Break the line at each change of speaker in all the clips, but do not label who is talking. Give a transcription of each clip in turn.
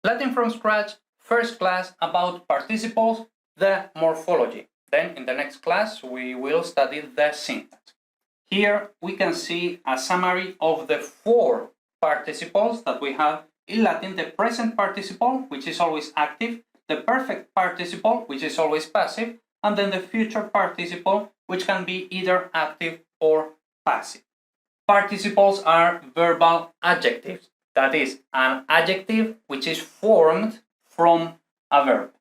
Latin from scratch, first class about participles, the morphology. Then in the next class, we will study the syntax. Here we can see a summary of the 4 participles that we have in Latin: the present participle, which is always active, the perfect participle, which is always passive, and then the future participle, which can be either active or passive. Participles are verbal adjectives. That is, an adjective which is formed from a verb.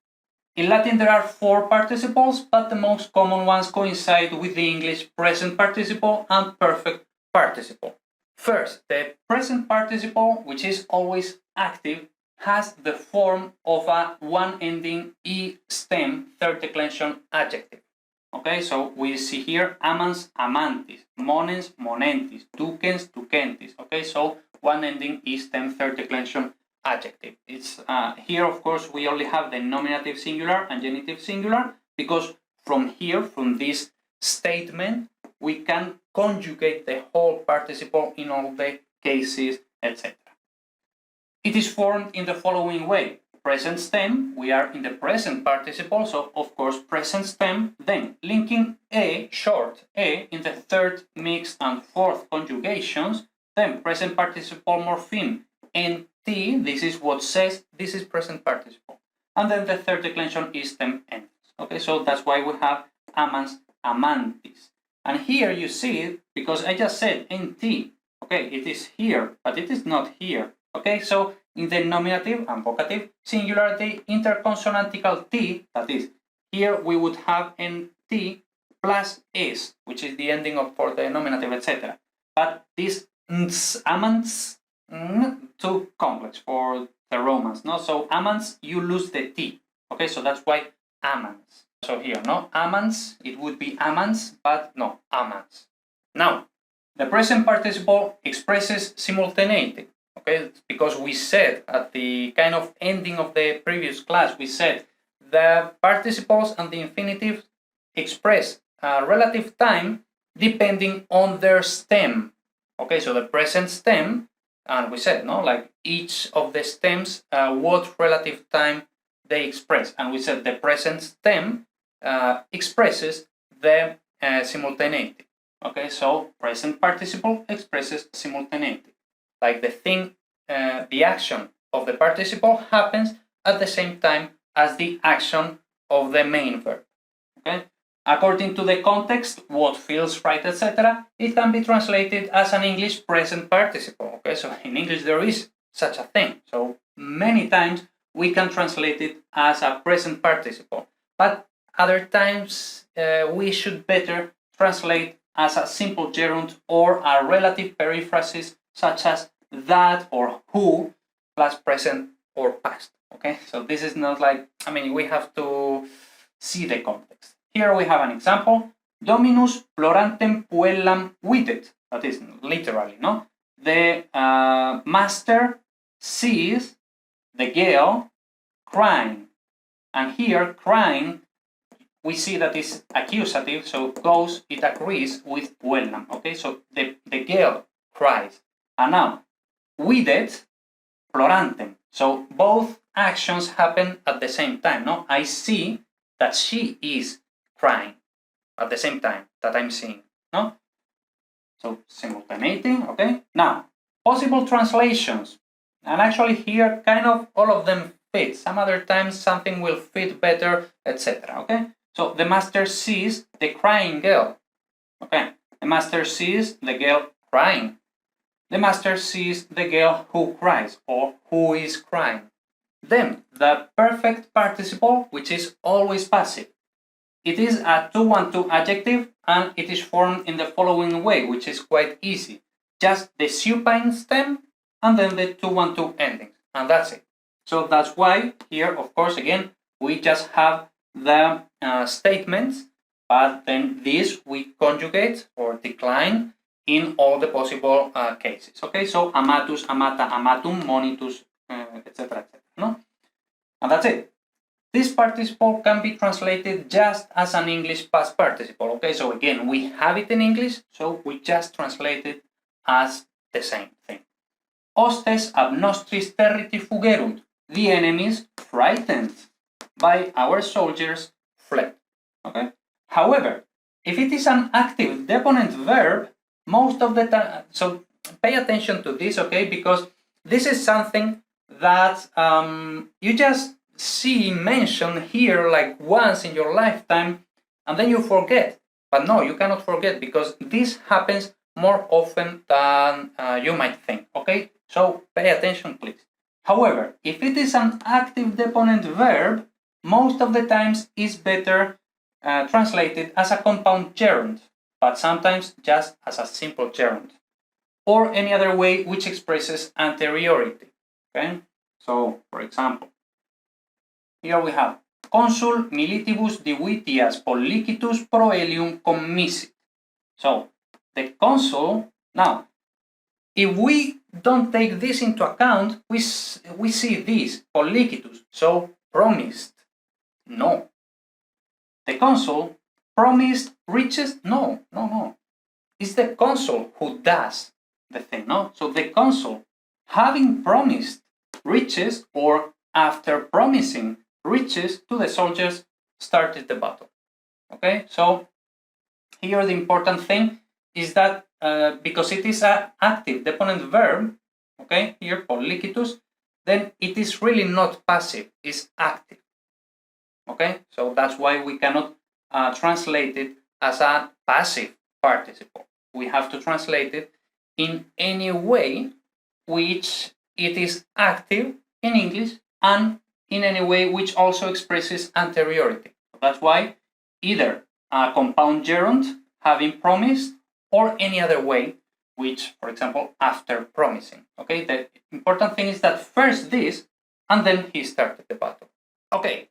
In Latin, there are 4 participles, but the most common ones coincide with the English present participle and perfect participle. First, the present participle, which is always active, has the form of a one-ending E stem third declension adjective. Okay, so we see here amans, amantis, monens, monentis, ducens, ducentis. Okay, so one-ending E stem third declension adjective. It's here, of course, we only have the nominative singular and genitive singular, because from here, from this statement, we can conjugate the whole participle in all the cases, etc. It is formed in the following way. Present stem, we are in the present participle, so of course present stem, then linking a, short a, in the third, mixed, and fourth conjugations, then present participle morpheme nt, this is what says this is present participle, and then the third declension is stem ent. Okay, so that's why we have amans, amantis. And here you see it, because I just said nt, okay, it is here, but it is not here. Okay, so in the nominative and vocative singular, the interconsonantical t, that is, here we would have nt plus s, which is the ending of for the nominative, etc. But this ns, amans, too complex for the Romans, no? So amans, you lose the t. Okay, so that's why amans. So here, no, amans, it would be amans, but no, amans. Now, the present participle expresses simultaneity. Okay, because we said at the kind of ending of the previous class, we said the participles and the infinitives express relative time depending on their stem. Okay, so the present stem, and we said, no, like each of the stems, what relative time they express. And we said the present stem expresses the simultaneity. Okay, so present participle expresses simultaneity. Like the thing, the action of the participle happens at the same time as the action of the main verb. Okay? According to the context, what feels right, etc., it can be translated as an English present participle. Okay, so in English there is such a thing. So many times we can translate it as a present participle, but other times we should better translate as a simple gerund or a relative periphrasis, such as that or who plus present or past. Okay, so this is not like, I mean, we have to see the context. Here we have an example: Dominus plorantem puellam videt. That is literally, no? The master sees the girl crying, and here crying, we see that is accusative, so goes, it agrees with puellam. Okay, so the girl cries. And now, videt plorantem. So both actions happen at the same time, no? I see that she is crying at the same time that I'm seeing, no? So simultaneity, okay? Now, possible translations. And actually here, kind of all of them fit. Some other times something will fit better, etc. Okay? So the master sees the crying girl. Okay? The master sees the girl crying. The master sees the girl who cries, or who is crying. Then the perfect participle, which is always passive. It is a 2-1-2 adjective, and it is formed in the following way, which is quite easy. Just the supine stem and then the 2-1-2 endings, and that's it. So that's why here, of course, again, we just have the statements, but then this we conjugate or decline in all the possible cases. Okay, so amatus, amata, amatum, monitus, etc., etc. No? And that's it. This participle can be translated just as an English past participle. Okay, so again, we have it in English, so we just translate it as the same thing. Hostes ab nostris territi fugerunt. the enemies, frightened by our soldiers, fled. Okay. However, if it is an active deponent verb, most of the time, so pay attention to this, okay, because this is something that you just see mentioned here like once in your lifetime, and then you forget. But no, you cannot forget, because this happens more often than you might think, okay? So pay attention, please. However, if it is an active deponent verb, most of the times it's better translated as a compound gerund, but sometimes just as a simple gerund, or any other way which expresses anteriority, okay? So, for example, here we have consul militibus divitias pollicitus proelium commissit. So, the consul, now, if we don't take this into account, we see this, pollicitus, so promised. No. The consul promised riches? No. It's the consul who does the thing, no? So the consul, having promised riches, or after promising riches to the soldiers, started the battle. Okay, so here the important thing is that because it is an active deponent verb, okay, here pollicitus, then it is really not passive, it's active. Okay, so that's why we cannot translate it as a passive participle. We have to translate it in any way which it is active in English, and in any way which also expresses anteriority. That's why either a compound gerund, having promised, or any other way, which, for example, after promising. Okay, the important thing is that first this, and then he started the battle. Okay,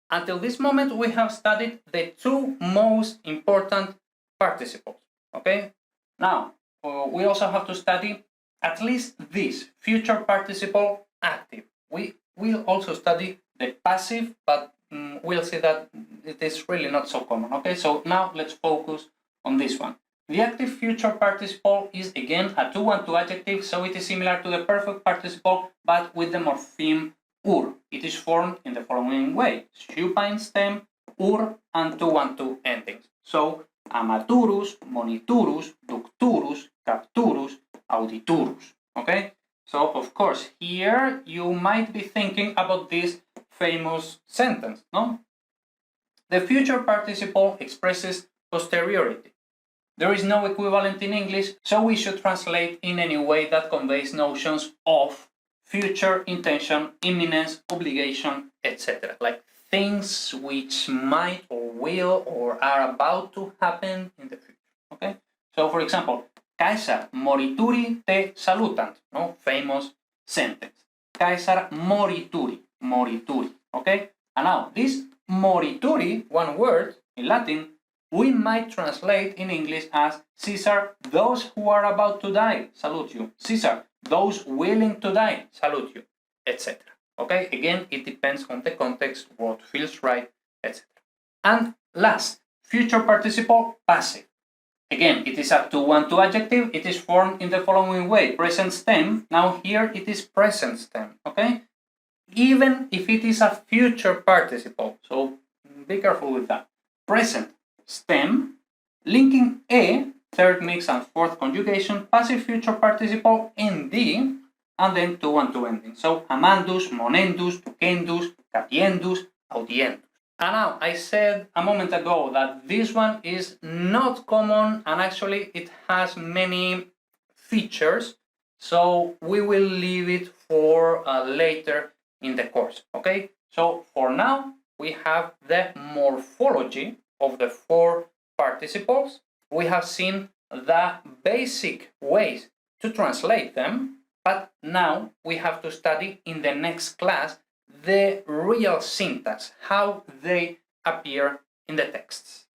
until this moment we have studied the two most important participles. Okay, now we also have to study at least this future participle active. We will also study the passive, but we'll see that it is really not so common. Okay, so now let's focus on this one. The active future participle is again a 2-1-2 adjective, so it is similar to the perfect participle, but with the morpheme ur. It is formed in the following way: supine stem, ur, and 2-1-2 endings. So amaturus, moniturus, ducturus, capturus, auditurus. Okay, so of course here you might be thinking about this famous sentence, no? The future participle expresses posteriority. There is no equivalent in English, so we should translate in any way that conveys notions of future, intention, imminence, obligation, etc. Like things which might or will or are about to happen in the future. Okay? So for example, Caesar morituri te salutant, no? Famous sentence. Caesar morituri, morituri. Okay? And now this morituri, one word in Latin, we might translate in English as Caesar, those who are about to die, salute you. Caesar, those willing to die, salute you, etc. Okay, again, it depends on the context, what feels right, etc. And last, future participle passive. Again, it is a 2-1-2 adjective. It is formed in the following way: present stem. Now here it is present stem, okay? Even if it is a future participle, so be careful with that. Present stem, linking a, third mix and fourth conjugation, passive future participle nd, and then 2-1-2 ending. So amandus, monendus, ducendus, capiendus, audiendus. And now I said a moment ago that this one is not common, and actually it has many features, so we will leave it for later in the course. Okay, so for now we have the morphology of the four participles. We have seen the basic ways to translate them, but now we have to study in the next class the real syntax, how they appear in the texts.